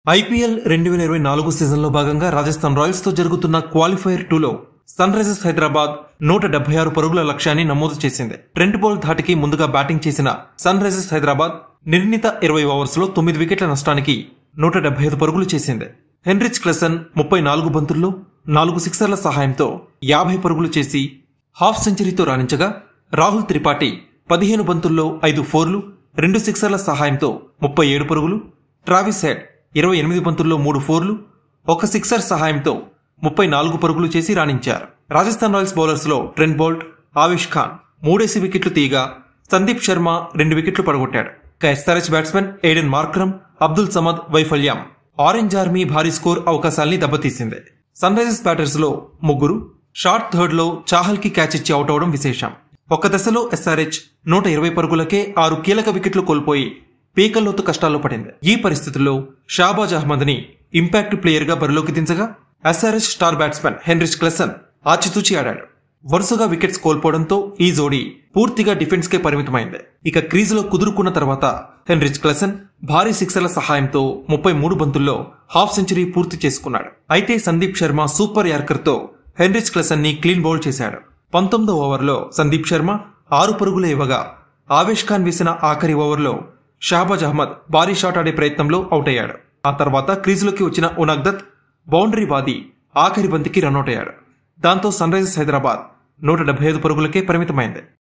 IPL 2024 సీజన్లో భాగంగా Rajasthan Royals తో జరుగుతున్న క్వాలిఫైర్ 2లో సన్ రైజర్స్ హైదరాబాద్ 176 పరుగుల లక్ష్యాన్ని నమోదు చేసింది. ట్రెంట్ బౌల్ట్ ధాటికి ముందుగా బ్యాటింగ్ చేసిన సన్ రైజర్స్ హైదరాబాద్ నిర్ణీత 20 ఓవర్స్లో 9 వికెట్ల నష్టానికి 175 పరుగులు చేసింది. హెన్రిచ్ క్లెసన్ 34 బంతుల్లో 4 సిక్సర్ల సహాయంతో 50 పరుగులు చేసి హాఫ్ సెంచరీతో రాణించగా, రాహుల్ త్రిపాఠి 15 బంతుల్లో 5 ఫోర్లు 2 సిక్సర్ల సహాయంతో 37 పరుగులు, ట్రావిస్ హెడ్ 28 బంతుల్లో 3 ఫోర్లు 1 సిక్సర్ సహాయంతో 34 పరుగులు చేసి రాణించారు. రాజస్థాన్ రాయల్స్ బౌలర్స్ లో ట్రెంట్ బౌల్ట్, ఆవేష్ ఖాన్ 3 వికెట్లు తీయగా, సందీప్ శర్మ 2 వికెట్లు పడగొట్టాడు. SRH batsmen Aiden Markram, Abdul Samad వైఫల్యం ఆరెంజ్ ఆర్మీ భారీ స్కోర్ అవకాశాల్ని దెబ్బతీసింది. సన్ రైజర్స్ బ్యాటర్స్ లో ముగ్గురు షార్ట్ థర్డ్ లో చాహల్ కి క్యాచ్ ఇచ్చి అవుట్ అవడం విశేషం. ఒక దశలో ఎస్ఆర్హెచ్ 120 పరుగులకే 6 కీలక వికెట్లు కోల్పోయి పీకల్లోతు కష్టాల్లో పడింది. ఈ పరిస్థితుల్లో షాబాజ్ అహ్మద్ ని ఇంపాక్ట్ ప్లేయర్ గా బరిలోకి దించగా, SRH star batsmen Heinrich Klaasen ఆచితూచి ఆడాడు. వరుసగా వికెట్స్ కోల్పోవడంతో ఈ జోడీ పూర్తిగా డిఫెన్స్ కే పరిమితమైంది. ఇక క్రీజులో కుదురుకున్న తర్వాత హెన్రిచ్ క్లెసన్ భారీ సిక్సర్ల సహాయంతో 33 బంతుల్లో హాఫ్ సెంచరీ పూర్తి చేసుకున్నాడు. అయితే సందీప్ శర్మ సూపర్ యార్కర్ తో హెన్రిచ్ క్లెసన్ ని క్లీన్ బౌల్డ్ చేశాడు. 19వ ఓవర్లో సందీప్ శర్మ 6 పరుగులు ఇవ్వగా, ఆవేష్ ఖాన్ వేసిన ఆఖరి ఓవర్లో షాబాజ్ అహ్మద్ భారీ షాట్ ఆడే ప్రయత్నంలో అవుట్ అయ్యాడు. ఆ తర్వాత క్రీజులోకి వచ్చిన ఉనగ్దత్ బౌండరీ బాది ఆఖరి బంతికి రన్అట్ అయ్యాడు. దాంతో సన్ రైజర్స్ హైదరాబాద్ 175 పరుగులకే పరిమితమైంది.